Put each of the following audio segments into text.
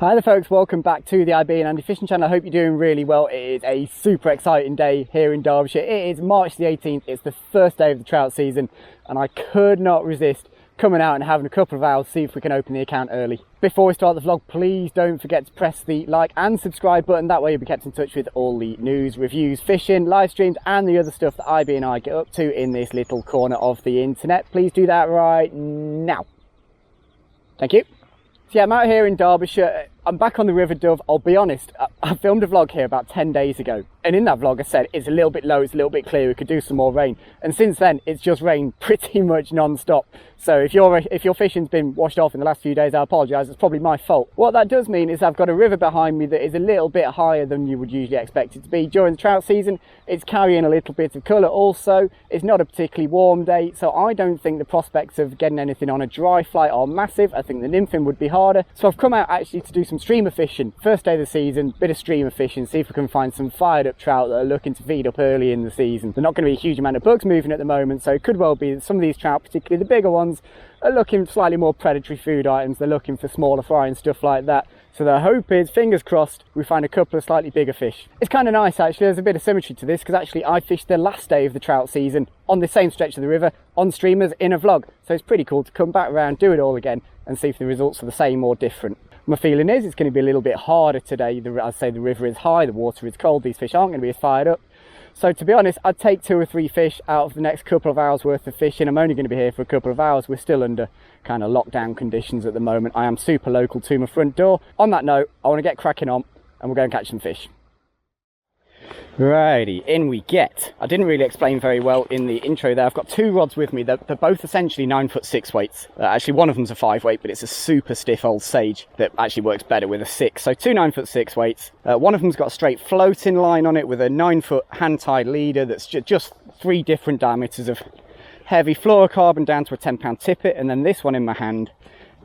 Hi there folks, welcome back to the IB and Andy Fishing Channel. I hope you're doing really well. It is a super exciting day here in Derbyshire. It is March the 18th, it's the first day of the trout season and I could not resist coming out and having a couple of hours, see if we can open the account early. Before we start the vlog, please don't forget to press the like and subscribe button. That way you'll be kept in touch with all the news, reviews, fishing, live streams and the other stuff that IB and I get up to in this little corner of the internet. Please do that right now. Thank you. So yeah, I'm out here in Derbyshire. I'm back on the River Dove. I'll be honest, I filmed a vlog here about 10 days ago. And in that vlog I said it's a little bit low, it's a little bit clear, we could do some more rain. And since then, it's just rained pretty much non-stop. So if your fishing's been washed off in the last few days, I apologise, it's probably my fault. What that does mean is I've got a river behind me that is a little bit higher than you would usually expect it to be. During the trout season, it's carrying a little bit of colour also. It's not a particularly warm day, so I don't think the prospects of getting anything on a dry fly are massive. I think the nymphing would be harder. So I've come out actually to do some streamer fishing. First day of the season, bit of streamer fishing, see if we can find some fired up trout that are looking to feed up early in the season. There's not going to be a huge amount of bugs moving at the moment, so it could well be that some of these trout, particularly the bigger ones, are looking for slightly more predatory food items. They're looking for smaller fry and stuff like that. So the hope is, fingers crossed, we find a couple of slightly bigger fish. It's kind of nice actually, there's a bit of symmetry to this because actually I fished the last day of the trout season on the same stretch of the river on streamers in a vlog. So it's pretty cool to come back around, do it all again and see if the results are the same or different. My feeling is it's going to be a little bit harder today. As I say, the river is high, the water is cold, these fish aren't going to be as fired up. So to be honest, I'd take 2 or 3 fish out of the next couple of hours worth of fishing. I'm only going to be here for a couple of hours. We're still under kind of lockdown conditions at the moment. I am super local to my front door. On that note, I want to get cracking on and we'll go and catch some fish. Righty, in we get. I didn't really explain very well in the intro there. I've got 2 rods with me. They're both essentially 9'6" 6 weights. Actually, one of them's a 5 weight, but it's a super stiff old Sage that actually works better with a 6. So 2 9'6" 6 weights. One of them's got a straight floating line on it with a 9-foot hand-tied leader that's just 3 different diameters of heavy fluorocarbon down to a 10-pound tippet. And then this one in my hand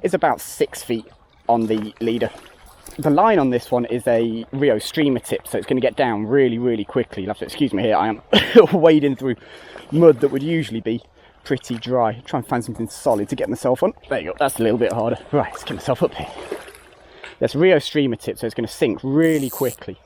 is about 6 feet on the leader. The line on this one is a Rio streamer tip, so it's going to get down really, really quickly. You'll have to excuse me here, I am wading through mud that would usually be pretty dry. Try and find something solid to get myself on. There you go, that's a little bit harder. Right, let's get myself up here. That's Rio streamer tip, so it's going to sink really quickly.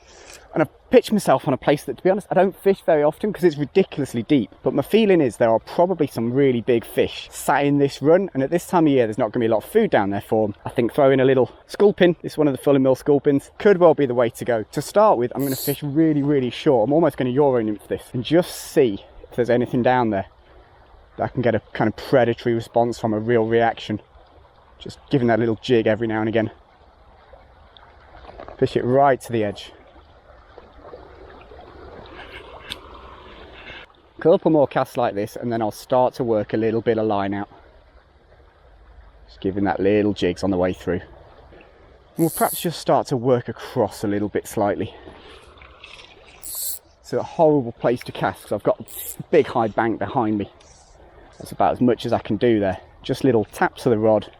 And I've pitched myself on a place that, to be honest, I don't fish very often because it's ridiculously deep. But my feeling is there are probably some really big fish sat in this run. And at this time of year, there's not going to be a lot of food down there for them. I think throwing a little sculpin, this is one of the Fulham Mill sculpins, could well be the way to go. To start with, I'm going to fish really, really short. I'm almost going to Euro nymph this and just see if there's anything down there that I can get a kind of predatory response from, a real reaction. Just giving that little jig every now and again. Fish it right to the edge. Couple more casts like this and then I'll start to work a little bit of line out. Just giving that little jigs on the way through. And we'll perhaps just start to work across a little bit slightly. It's a horrible place to cast because I've got a big high bank behind me. That's about as much as I can do there. Just little taps of the rod,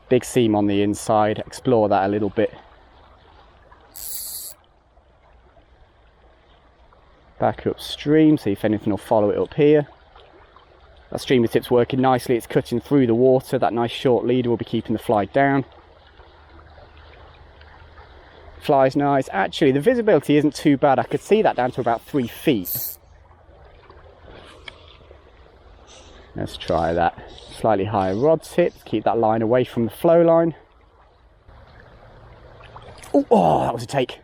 big seam on the inside, explore that a little bit. Back upstream, see if anything will follow it up here. That streamer tip's working nicely, it's cutting through the water. That nice short leader will be keeping the fly down. Fly's nice. Actually, the visibility isn't too bad. I could see that down to about 3 feet. Let's try that. Slightly higher rod tip, keep that line away from the flow line. Oh, that was a take.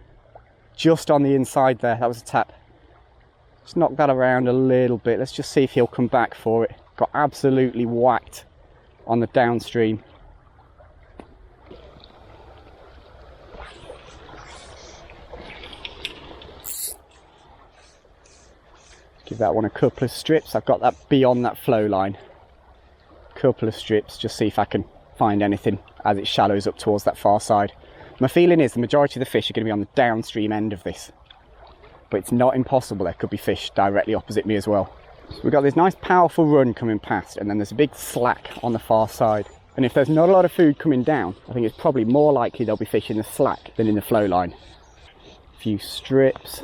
Just on the inside there, that was a tap. Just knock that around a little bit. Let's just see if he'll come back for it. Got absolutely whacked on the downstream. Give that one a couple of strips. I've got that beyond that flow line. Couple of strips, just see if I can find anything as it shallows up towards that far side. My feeling is the majority of the fish are going to be on the downstream end of this. But it's not impossible, there could be fish directly opposite me as well. So we've got this nice powerful run coming past and then there's a big slack on the far side. And if there's not a lot of food coming down, I think it's probably more likely there'll be fish in the slack than in the flow line. A few strips.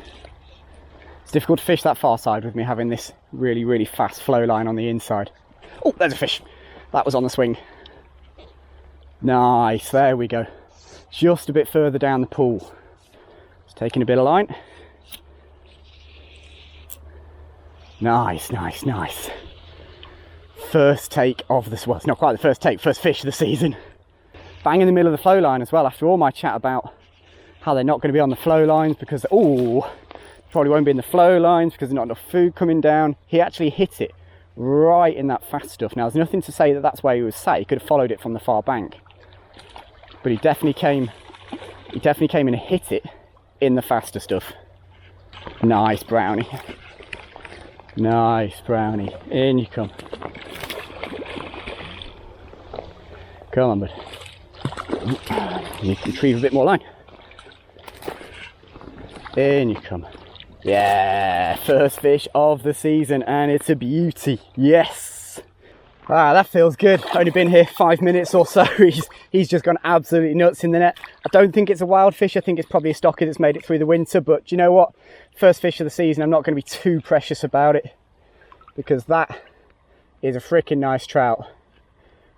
It's difficult to fish that far side with me having this really, really fast flow line on the inside. Oh, there's a fish. That was on the swing. Nice, there we go. just a bit further down the pool. Just taking a bit of line. Nice, nice, nice. First take of the, well, it's not quite the first take, first fish of the season. Bang in the middle of the flow line as well, after all my chat about how they're not going to be on the flow lines because, oh, probably won't be in the flow lines because there's not enough food coming down. He actually hit it right in that fast stuff. Now, there's nothing to say that that's where he was sat. He could have followed it from the far bank. But he definitely came and hit it in the faster stuff. Nice brownie. Nice brownie. In you come. Come on, bud. You can retrieve a bit more line. In you come. Yeah, first fish of the season, and it's a beauty. Yes. Ah, that feels good. Only been here 5 minutes or so. He's just gone absolutely nuts in the net. I don't think it's a wild fish. I think it's probably a stocker that's made it through the winter. But do you know what? First fish of the season, I'm not going to be too precious about it because that is a freaking nice trout.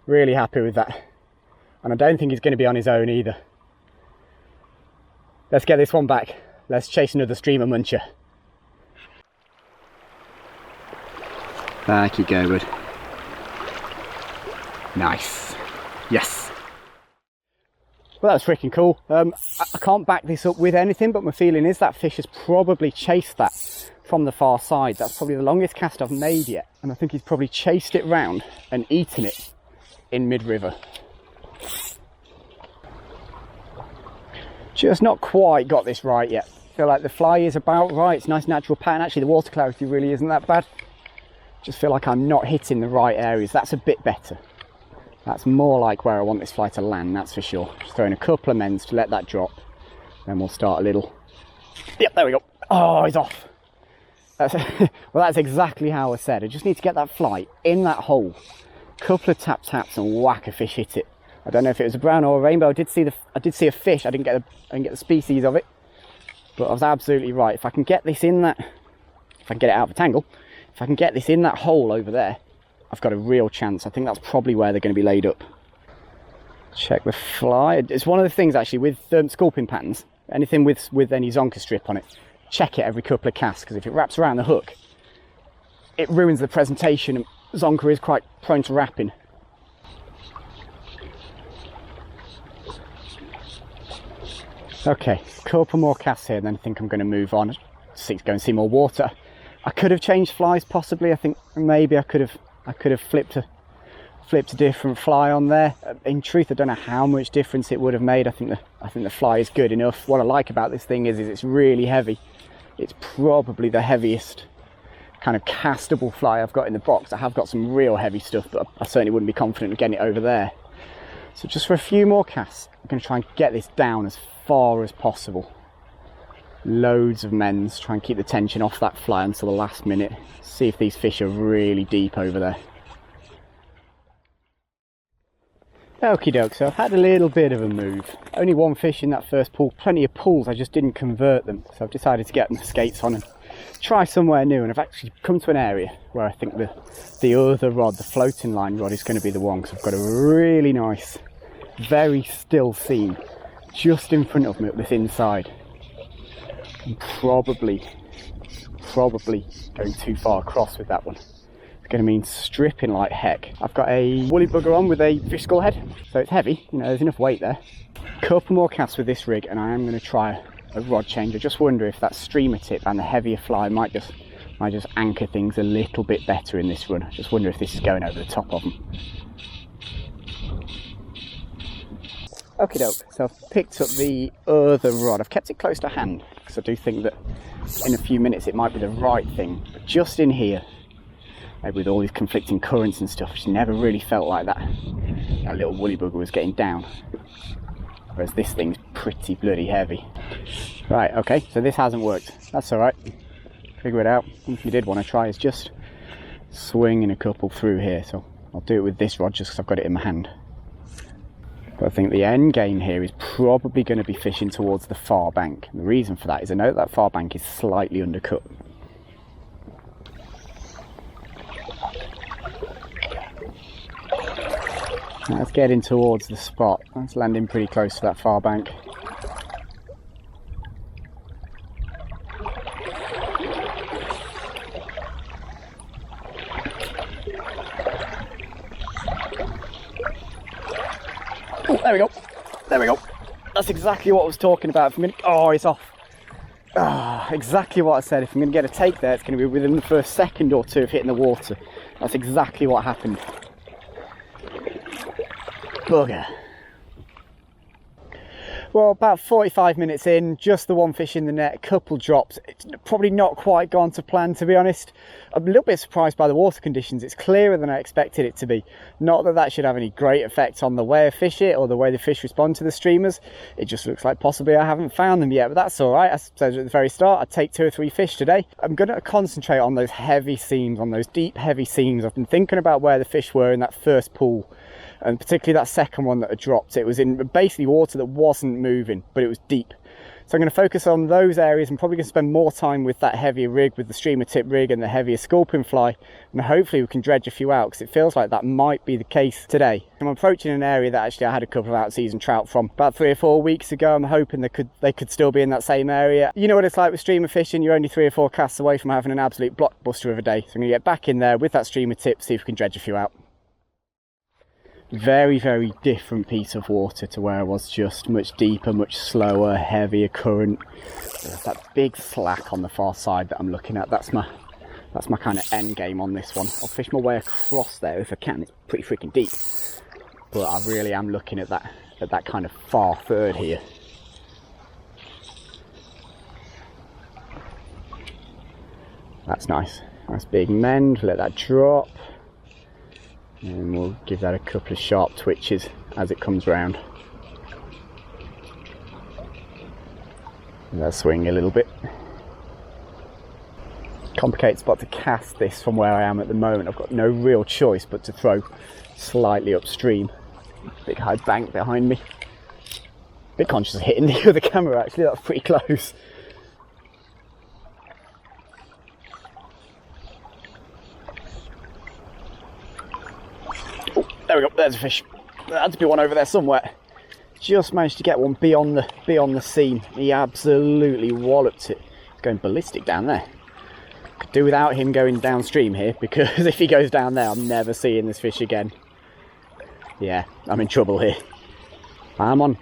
Really happy with that. And I don't think he's going to be on his own either. Let's get this one back. Let's chase another streamer muncher. Back you go, bud. Nice. Yes. Well, that's freaking cool. I can't back this up with anything, but my feeling is that fish has probably chased that from the far side. That's probably the longest cast I've made yet. And I think he's probably chased it round and eaten it in mid-river. Just not quite got this right yet. I feel like the fly is about right. It's a nice natural pattern. Actually, the water clarity really isn't that bad. Just feel like I'm not hitting the right areas. That's a bit better. That's more like where I want this fly to land, that's for sure. Just throwing a couple of mends to let that drop. Then we'll start a little. Yep, there we go. Oh, he's off. Well, that's exactly how I said. I just need to get that fly in that hole. Couple of taps and whack, a fish hit it. I don't know if it was a brown or a rainbow. I did see a fish. I didn't get the species of it, but I was absolutely right. If I can get this in that, if I can get it out of the tangle, if I can get this in that hole over there, I've got a real chance. I think that's probably where they're going to be laid up. Check the fly. It's one of the things actually with sculpin patterns. Anything with any zonker strip on it, check it every couple of casts because if it wraps around the hook, it ruins the presentation. And zonker is quite prone to wrapping. Okay, couple more casts here, and then I think I'm going to move on. Just go and see more water. I could have changed flies possibly. I think maybe I could have flipped a different fly on there. In truth, I don't know how much difference it would have made. I think the fly is good enough. What I like about this thing is it's really heavy. It's probably the heaviest kind of castable fly I've got in the box. I have got some real heavy stuff, but I certainly wouldn't be confident of getting it over there. So just for a few more casts, I'm going to try and get this down as far as possible. Loads of mends, try and keep the tension off that fly until the last minute. See if these fish are really deep over there. Okie doke, so I've had a little bit of a move. Only one fish in that first pool, plenty of pulls, I just didn't convert them. So I've decided to get my skates on and try somewhere new, and I've actually come to an area where I think the other rod, the floating line rod, is going to be the one, because I've got a really nice, very still seam just in front of me up this inside. I'm probably going too far across with that one. It's going to mean stripping like heck. I've got a woolly bugger on with a fish skull head, so it's heavy, you know, there's enough weight there. Couple more casts with this rig and I am going to try a rod change. I just wonder if that streamer tip and the heavier fly might just anchor things a little bit better in this run. I just wonder if this is going over the top of them. Okie doke, so I've picked up the other rod. I've kept it close to hand because I do think that in a few minutes it might be the right thing. But just in here, maybe with all these conflicting currents and stuff, just never really felt like that little woolly bugger was getting down. Whereas this thing's pretty bloody heavy. Right, okay, so this hasn't worked. That's alright. Figure it out. If you did want to try, is just swinging a couple through here. So I'll do it with this rod just because I've got it in my hand. But I think the end game here is probably going to be fishing towards the far bank. And the reason for that is I know that far bank is slightly undercut. That's getting towards the spot. That's landing pretty close to that far bank. Oh, there we go. There we go. That's exactly what I was talking about. If I'm gonna, oh, it's off. Ah, exactly what I said. If I'm going to get a take there, it's going to be within the first second or two of hitting the water. That's exactly what happened. Bugger. Well, about 45 minutes in, just the one fish in the net, a couple drops. It's probably not quite gone to plan, to be honest. I'm a little bit surprised by the water conditions. It's clearer than I expected it to be. Not that that should have any great effect on the way I fish it or the way the fish respond to the streamers. It just looks like possibly I haven't found them yet, but that's all right. As I said at the very start, I'd take 2 or 3 fish today. I'm going to concentrate on those heavy seams, on those deep, heavy seams. I've been thinking about where the fish were in that first pool. And particularly that second one that I dropped. It was in basically water that wasn't moving, but it was deep. So I'm going to focus on those areas. I'm probably going to spend more time with that heavier rig, with the streamer tip rig and the heavier sculpin fly. And hopefully we can dredge a few out, because it feels like that might be the case today. I'm approaching an area that actually I had a couple of out-of-season trout from about 3 or 4 weeks ago. I'm hoping they could still be in that same area. You know what it's like with streamer fishing. You're only 3 or 4 casts away from having an absolute blockbuster of a day. So I'm going to get back in there with that streamer tip, see if we can dredge a few out. Very, very different piece of water to where I was just. Much deeper, much slower, heavier current. There's that big slack on the far side that I'm looking at. That's my kind of end game on this one. I'll fish my way across there if I can. It's pretty freaking deep, but I really am looking at that kind of far third here. That's nice. Nice big mend. Let that drop. And we'll give that a couple of sharp twitches as it comes round. Let's swing a little bit. Complicated spot to cast this from where I am at the moment. I've got no real choice but to throw slightly upstream. Big high bank behind me. Bit conscious of hitting the other camera actually, that was pretty close. There we go, there's a fish. There had to be one over there somewhere. Just managed to get one beyond the seam. He absolutely walloped it. He's going ballistic down there. Could do without him going downstream here, because if he goes down there, I'm never seeing this fish again. Yeah, I'm in trouble here. I'm on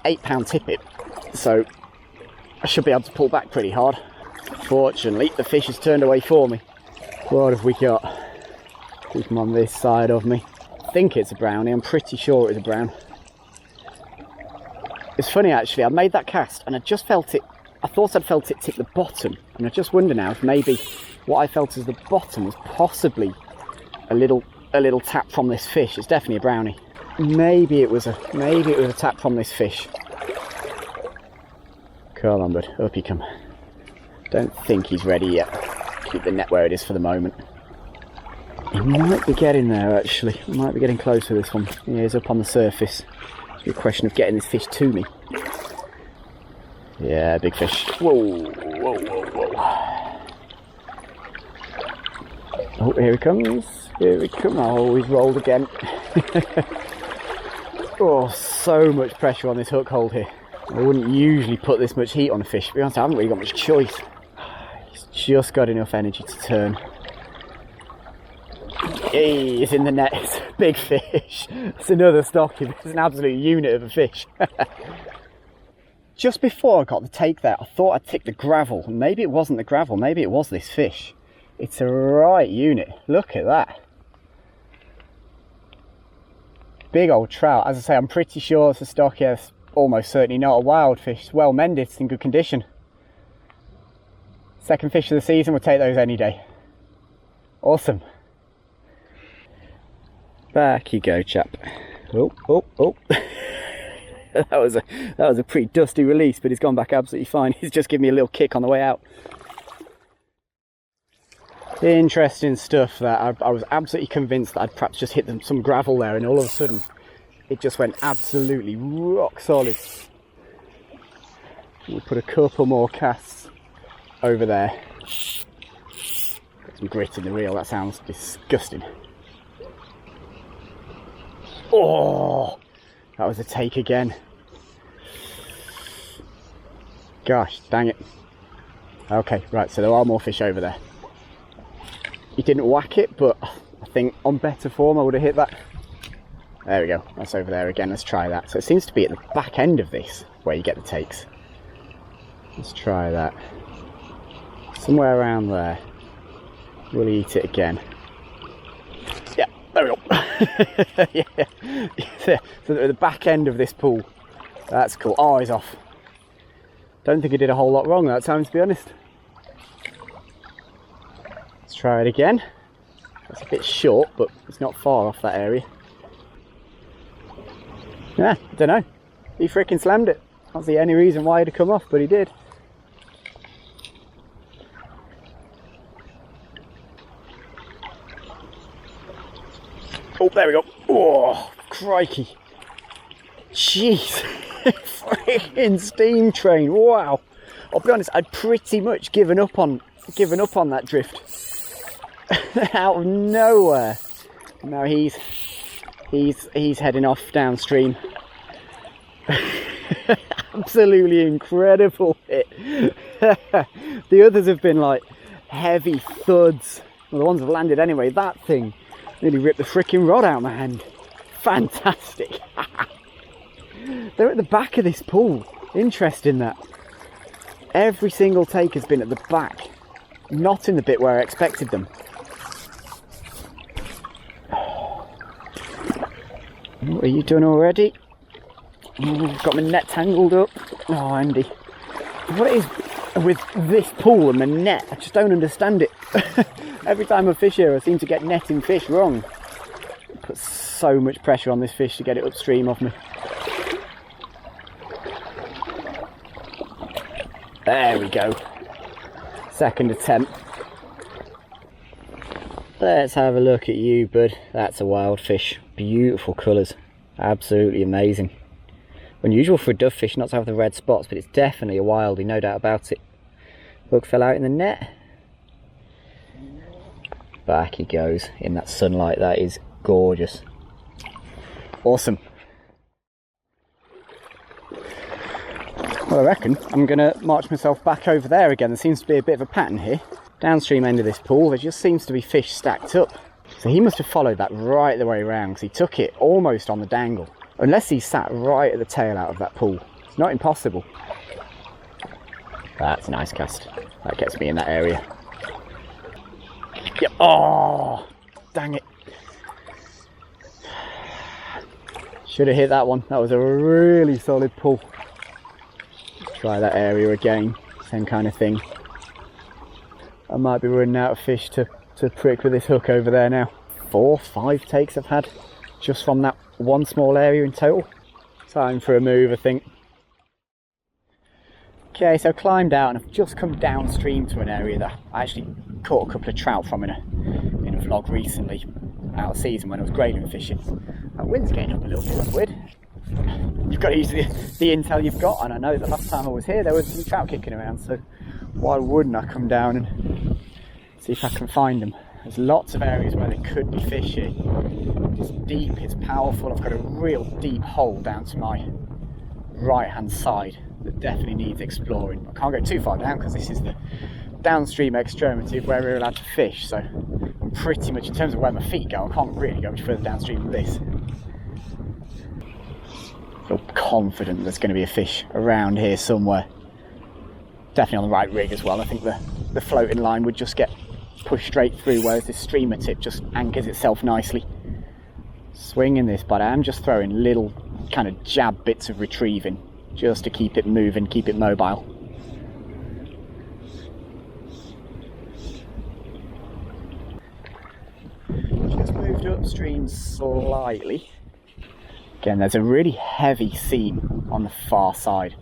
8-pound tippet, so I should be able to pull back pretty hard. Fortunately, the fish has turned away for me. What have we got? Keep him on this side of me. I think it's a brownie. I'm pretty sure it's a brown. It's funny actually, I made that cast and I just felt it, I thought I'd felt it tip the bottom, and I just wonder now if maybe what I felt as the bottom was possibly a little tap from this fish. It's definitely a brownie. Maybe it was a tap from this fish. Come on bud, up you come. Don't think he's ready yet. Keep the net where it is for the moment. He might be getting there actually. He might be getting close to this one. Yeah, he's up on the surface. It's a question of getting this fish to me. Yeah, big fish. Whoa, whoa, whoa, whoa. Oh, here he comes. Here he comes. Oh, he's rolled again. Oh, so much pressure on this hook hold here. I wouldn't usually put this much heat on a fish. To be honest, I haven't really got much choice. He's just got enough energy to turn. Hey, it's in the net. It's a big fish. It's another stocky. It's an absolute unit of a fish. Just before I got the take there, I thought I'd tick the gravel. Maybe it wasn't the gravel. Maybe it was this fish. It's a right unit. Look at that. Big old trout. As I say, I'm pretty sure it's a stocky. It's almost certainly not a wild fish. It's well mended. It's in good condition. Second fish of the season. We'll take those any day. Awesome. Back you go, chap. Oh, oh, oh. that was a pretty dusty release, but he's gone back absolutely fine. He's just given me a little kick on the way out. Interesting stuff that I was absolutely convinced that I'd perhaps just hit some gravel there, and all of a sudden it just went absolutely rock solid. We'll put a couple more casts over there. Got some grit in the reel. That sounds disgusting. Oh, that was a take again. Gosh, dang it. Okay, right, so there are more fish over there. He didn't whack it, but I think on better form I would have hit that. There we go, that's over there again. Let's try that. So it seems to be at the back end of this where you get the takes. Let's try that. Somewhere around there. We'll eat it again. Yeah, there we go. Yeah. So at the back end of this pool. That's cool. Oh, he's off. Don't think I did a whole lot wrong that time, to be honest. Let's try it again. It's a bit short, but it's not far off that area. Yeah, I don't know. He freaking slammed it. Can't see any reason why he'd have come off, but he did. Oh, there we go. Oh, crikey. Jeez. Freaking steam train. Wow. I'll be honest, I'd pretty much given up on that drift. Out of nowhere. Now he's heading off downstream. Absolutely incredible hit. The others have been like heavy thuds. Well, the ones have landed anyway. That thing nearly ripped the freaking rod out of my hand. Fantastic. They're at the back of this pool. Interesting that. Every single take has been at the back, not in the bit where I expected them. What are you doing already? Oh, got my net tangled up. Oh, Andy. What it is with this pool and the net, I just don't understand it. Every time I fish here, I seem to get netting fish wrong. It puts so much pressure on this fish to get it upstream of me. There we go. Second attempt. Let's have a look at you, bud. That's a wild fish. Beautiful colours. Absolutely amazing. Unusual for a dove fish not to have the red spots, but it's definitely a wildie, no doubt about it. Hook fell out in the net. Back he goes in that sunlight. That is gorgeous. Awesome. Well, I reckon I'm going to march myself back over there again. There seems to be a bit of a pattern here. Downstream end of this pool, there just seems to be fish stacked up. So he must have followed that right the way around, because he took it almost on the dangle. Unless he sat right at the tail out of that pool. It's not impossible. That's a nice cast. That gets me in that area. Yep. Oh, dang it. Should have hit that one. That was a really solid pull. Try that area again. Same kind of thing. I might be running out of fish to prick with this hook over there now. 4, 5 takes I've had just from that one small area in total. Time for a move, I think. Okay, so I climbed out and I've just come downstream to an area that I actually caught a couple of trout from in a vlog recently, out of season when I was grayling fishing. That wind's getting up a little bit, weird. You've got to use the intel you've got, and I know the last time I was here there was some trout kicking around, so why wouldn't I come down and see if I can find them. There's lots of areas where there could be fish here. It's deep, it's powerful. I've got a real deep hole down to my right hand side that definitely needs exploring. I can't go too far down because this is the downstream extremity of where we're allowed to fish, so I'm pretty much, in terms of where my feet go, I can't really go much further downstream than this. I feel confident there's going to be a fish around here somewhere. Definitely on the right rig as well. I think the floating line would just get pushed straight through, whereas this streamer tip just anchors itself nicely. Swinging this, but I am just throwing little kind of jab bits of retrieving just to keep it moving, keep it mobile. Just moved upstream slightly. Again, there's a really heavy seam on the far side.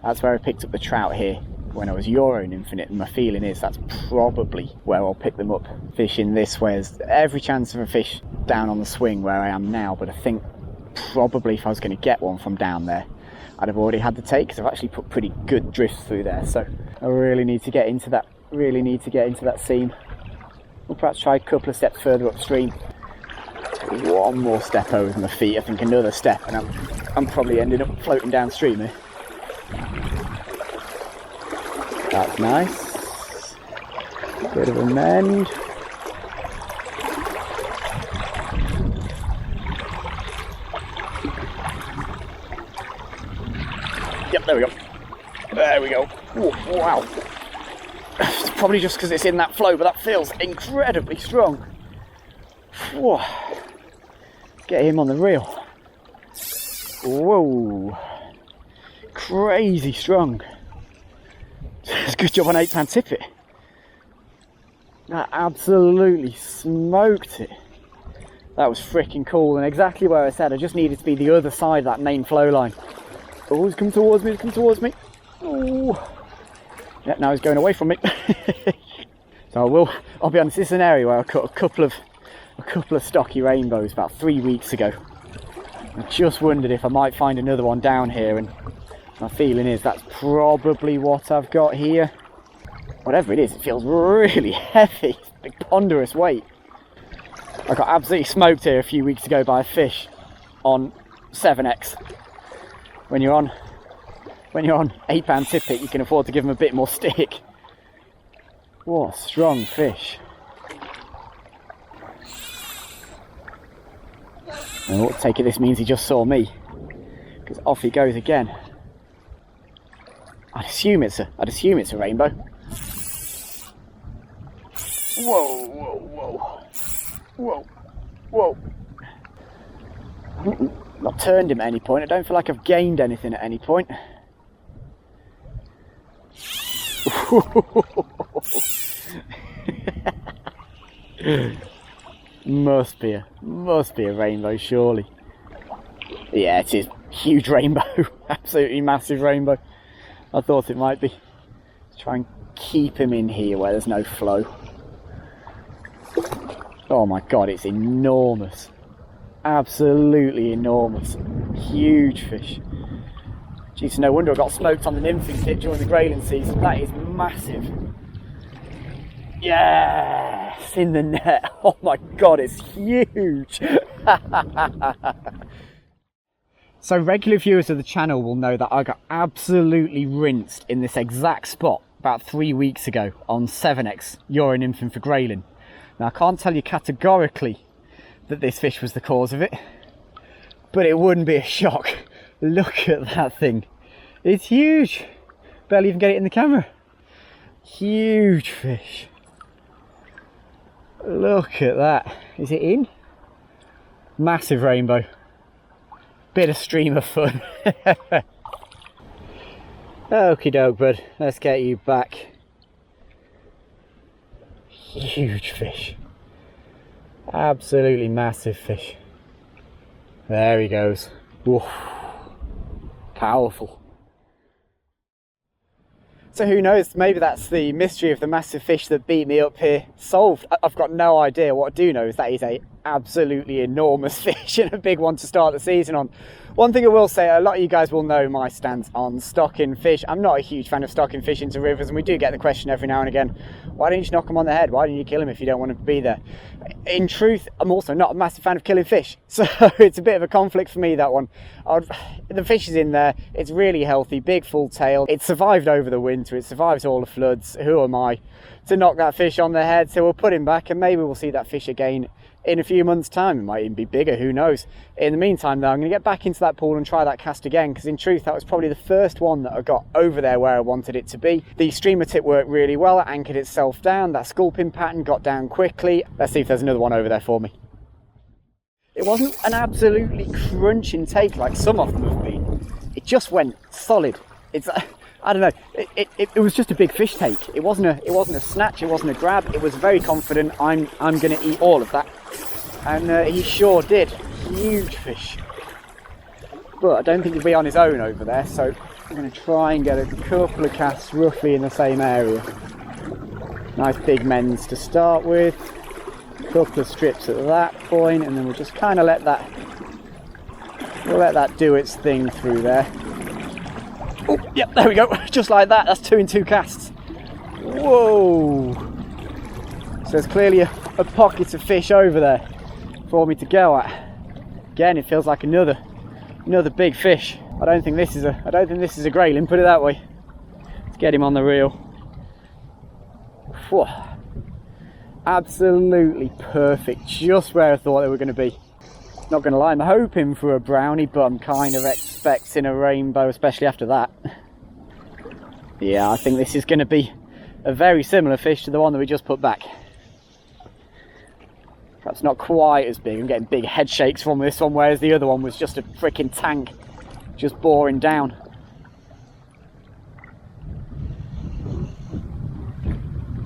That's where I picked up the trout here when I was Euro nymphing it, and my feeling is that's probably where I'll pick them up. Fishing this way, there's every chance of a fish down on the swing where I am now, but I think probably if I was going to get one from down there, I'd have already had the take, because I've actually put pretty good drifts through there, so I really need to get into that, seam. We'll perhaps try a couple of steps further upstream. one more step over my feet. I think another step, and I'm probably ending up floating downstream here. That's nice. Bit of a mend. Yep, there we go. There we go. Ooh, wow. It's probably just because it's in that flow, but that feels incredibly strong. Whoa. Let's get him on the reel. Whoa. Crazy strong. It's a good job on 8-pound tippet. That absolutely smoked it. That was freaking cool, and exactly where I said I just needed to be the other side of that main flow line. Oh, he's come towards me, he's come towards me. Oh. Yeah, now he's going away from me. So I'll be honest, this is an area where I caught a couple of stocky rainbows about 3 weeks ago. I just wondered if I might find another one down here, and my feeling is that's probably what I've got here. Whatever it is, it feels really heavy. It's a big ponderous weight. I got absolutely smoked here a few weeks ago by a fish on 7x. When you're on 8-pound tippet, you can afford to give them a bit more stick. What a strong fish. Oh, take it this means he just saw me, because off he goes again. I'd assume it's a rainbow. Whoa, whoa, whoa. Whoa, whoa. I've not turned him at any point. I don't feel like I've gained anything at any point. Must be a rainbow, surely. Yeah, it is. Huge rainbow. Absolutely massive rainbow. I thought it might be. Let's try and keep him in here where there's no flow. Oh my god, it's enormous. Absolutely enormous. Huge fish. Jeez, no wonder I got smoked on the nymphing tip during the Grayling season. That is massive. Yes, in the net. Oh my god, it's huge. So regular viewers of the channel will know that I got absolutely rinsed in this exact spot about 3 weeks ago on 7x Euro nymphing for Grayling. Now I can't tell you categorically that this fish was the cause of it, but it wouldn't be a shock. Look at that thing. It's huge. Barely even get it in the camera. Huge fish. Look at that. Is it in? Massive rainbow. Bit of streamer fun. Okie doke, bud. Let's get you back. Huge fish. Absolutely massive fish. There he goes. Woof. Powerful. So who knows, maybe that's the mystery of the massive fish that beat me up here solved. I've got no idea. What I do know is that he's a absolutely enormous fish and a big one to start the season on. One thing I will say, a lot of you guys will know my stance on stocking fish. I'm not a huge fan of stocking fish into rivers, and we do get the question every now and again, why don't you just knock them on the head? Why don't you kill them if you don't want them to be there? In truth, I'm also not a massive fan of killing fish, so it's a bit of a conflict for me, that one. The fish is in there, it's really healthy, big full tail, it survived over the winter, it survives all the floods. Who am I to knock that fish on the head? So we'll put him back, and maybe we'll see that fish again in a few months' time. It might even be bigger, who knows. In the meantime though, I'm going to get back into that pool and try that cast again, because in truth that was probably the first one that I got over there where I wanted it to be. The streamer tip worked really well, it anchored itself down, that sculpin pattern got down quickly. Let's see if there's another one over there for me. It wasn't an absolutely crunching take like some of them have been. It just went solid. It's I don't know, it was just a big fish take. It wasn't a snatch, it wasn't a grab. It was very confident, I'm going to eat all of that. And he sure did. Huge fish. But I don't think he'll be on his own over there, so I'm going to try and get a couple of casts roughly in the same area. Nice big mends to start with. A couple of strips at that point, and then we'll just kind of let that do its thing through there. Oh, yep, there we go. Just like that. That's 2 in 2 casts. Whoa. So there's clearly a pocket of fish over there. for me to go at. Again, it feels like another big fish. I don't think this is a grayling, put it that way. Let's get him on the reel. Whew. Absolutely perfect, just where I thought they were going to be. Not going to lie, I'm hoping for a brownie, but I'm kind of expecting a rainbow, especially after that. Yeah, I think this is going to be a very similar fish to the one that we just put back. Perhaps not quite as big. I'm getting big head shakes from this one, whereas the other one was just a freaking tank, just boring down.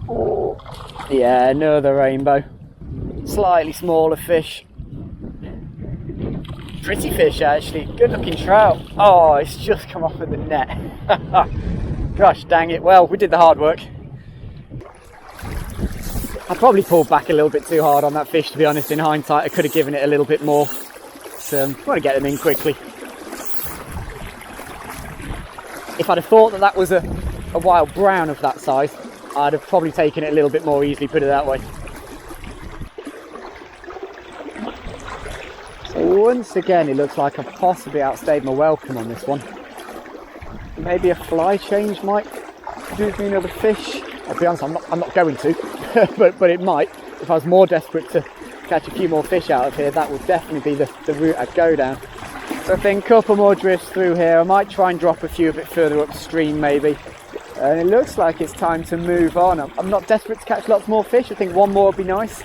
Oh, yeah, another rainbow. Slightly smaller fish. Pretty fish, actually. Good looking trout. Oh, it's just come off of the net. Gosh dang it. Well, we did the hard work. I probably pulled back a little bit too hard on that fish, to be honest. In hindsight, I could have given it a little bit more. So, I want to get them in quickly. If I'd have thought that that was a wild brown of that size, I'd have probably taken it a little bit more easily, put it that way. So once again, it looks like I've possibly outstayed my welcome on this one. Maybe a fly change might give me another fish. I'll be honest, I'm not going to, but it might. If I was more desperate to catch a few more fish out of here, that would definitely be the route I'd go down. So I think a couple more drifts through here. I might try and drop a few a bit further upstream maybe. And it looks like it's time to move on. I'm not desperate to catch lots more fish. I think one more would be nice.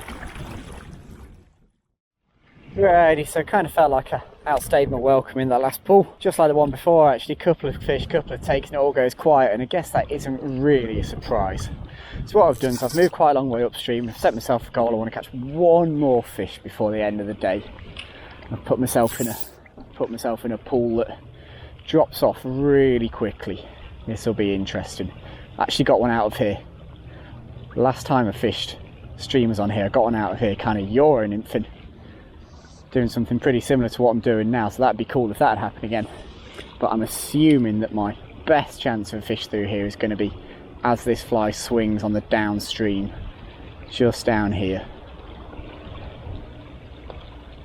Righty, so kind of felt like I outstayed my welcome in that last pull. Just like the one before, actually. Couple of fish, couple of takes, and it all goes quiet. And I guess that isn't really a surprise. So what I've done is I've moved quite a long way upstream. I've set myself a goal. I want to catch one more fish before the end of the day. I've put myself in a pool that drops off really quickly. This will be interesting. I actually got one out of here. Last time I fished streamers on here, I got one out of here kind of Euro nymphing. Doing something pretty similar to what I'm doing now, so that'd be cool if that had happened again. But I'm assuming that my best chance of a fish through here is going to be as this fly swings on the downstream, just down here.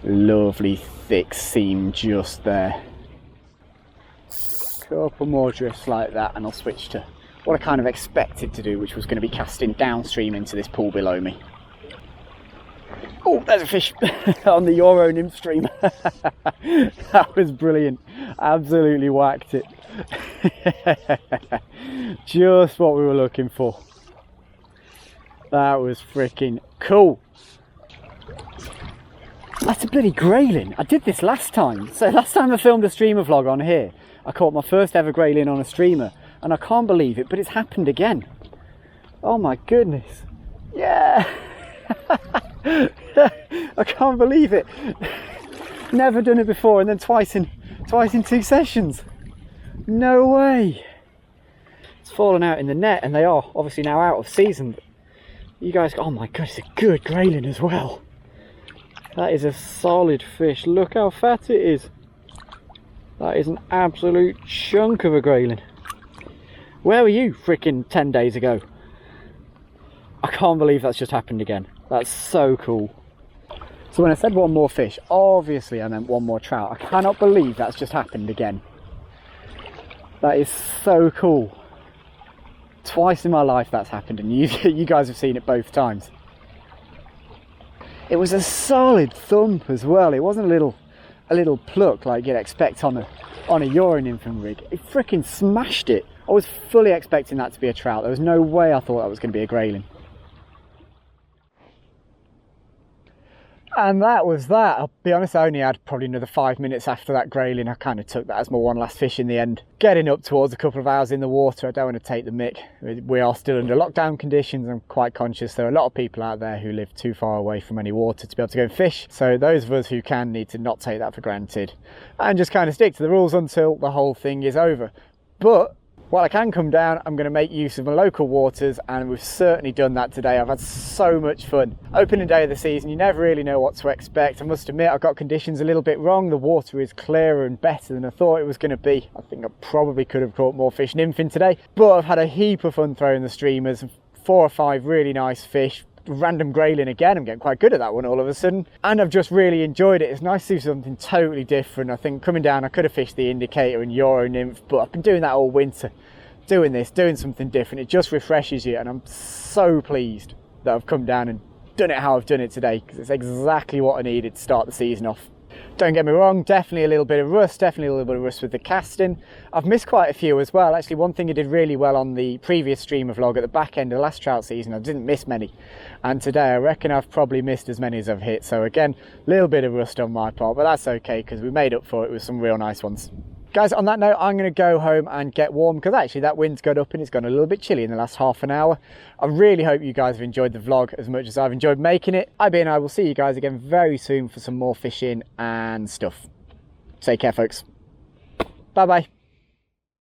Lovely thick seam just there. Couple more drifts like that and I'll switch to what I kind of expected to do, which was going to be casting downstream into this pool below me. Oh, there's a fish on the Euro nymph stream. That was brilliant. Absolutely whacked it. Just what we were looking for. That was freaking cool. That's a bloody grayling. I did this last time. So last time I filmed a streamer vlog on here, I caught my first ever grayling on a streamer, and I can't believe it, but it's happened again. Oh my goodness. Yeah. I can't believe it. Never done it before, and then twice in 2 sessions. No way. It's fallen out in the net, and they are obviously now out of season. You guys, oh my god, it's a good grayling as well. That is a solid fish. Look how fat it is. That is an absolute chunk of a grayling. Where were you freaking 10 days ago? I can't believe that's just happened again. That's so cool. So when I said one more fish, obviously I meant one more trout. I cannot believe that's just happened again. That is so cool. Twice in my life that's happened, and you guys have seen it both times. It was a solid thump as well. It wasn't a little pluck like you'd expect on a Euro nymphing rig. It freaking smashed it. I was fully expecting that to be a trout. There was no way I thought that was going to be a grayling. And that was that. I'll be honest, I only had probably another 5 minutes after that grayling. I kind of took that as my one last fish in the end. Getting up towards a couple of hours in the water, I don't want to take the mick. We are still under lockdown conditions. I'm quite conscious there are a lot of people out there who live too far away from any water to be able to go and fish. So those of us who can need to not take that for granted and just kind of stick to the rules until the whole thing is over. But while I can come down, I'm going to make use of my local waters, and we've certainly done that today. I've had so much fun. Opening day of the season, you never really know what to expect. I must admit, I got conditions a little bit wrong. The water is clearer and better than I thought it was going to be. I think I probably could have caught more fish nymphing today, but I've had a heap of fun throwing the streamers. 4 or 5 really nice fish. random grayling again. I'm getting quite good at that one all of a sudden, and I've just really enjoyed it. It's nice to do something totally different. I think coming down, I could have fished the indicator and Euro nymph, but I've been doing that all winter. Doing this, doing something different, it just refreshes you, and I'm so pleased that I've come down and done it how I've done it today, because it's exactly what I needed to start the season off. Don't get me wrong, definitely a little bit of rust with the casting. I've missed quite a few as well. Actually, one thing I did really well on the previous streamer vlog at the back end of the last trout season, I didn't miss many. And today I reckon I've probably missed as many as I've hit. So again, a little bit of rust on my part, but that's okay because we made up for it with some real nice ones. Guys, on that note, I'm going to go home and get warm because actually that wind's got up and it's gone a little bit chilly in the last half an hour. I really hope you guys have enjoyed the vlog as much as I've enjoyed making it. IB and I will see you guys again very soon for some more fishing and stuff. Take care, folks. Bye-bye.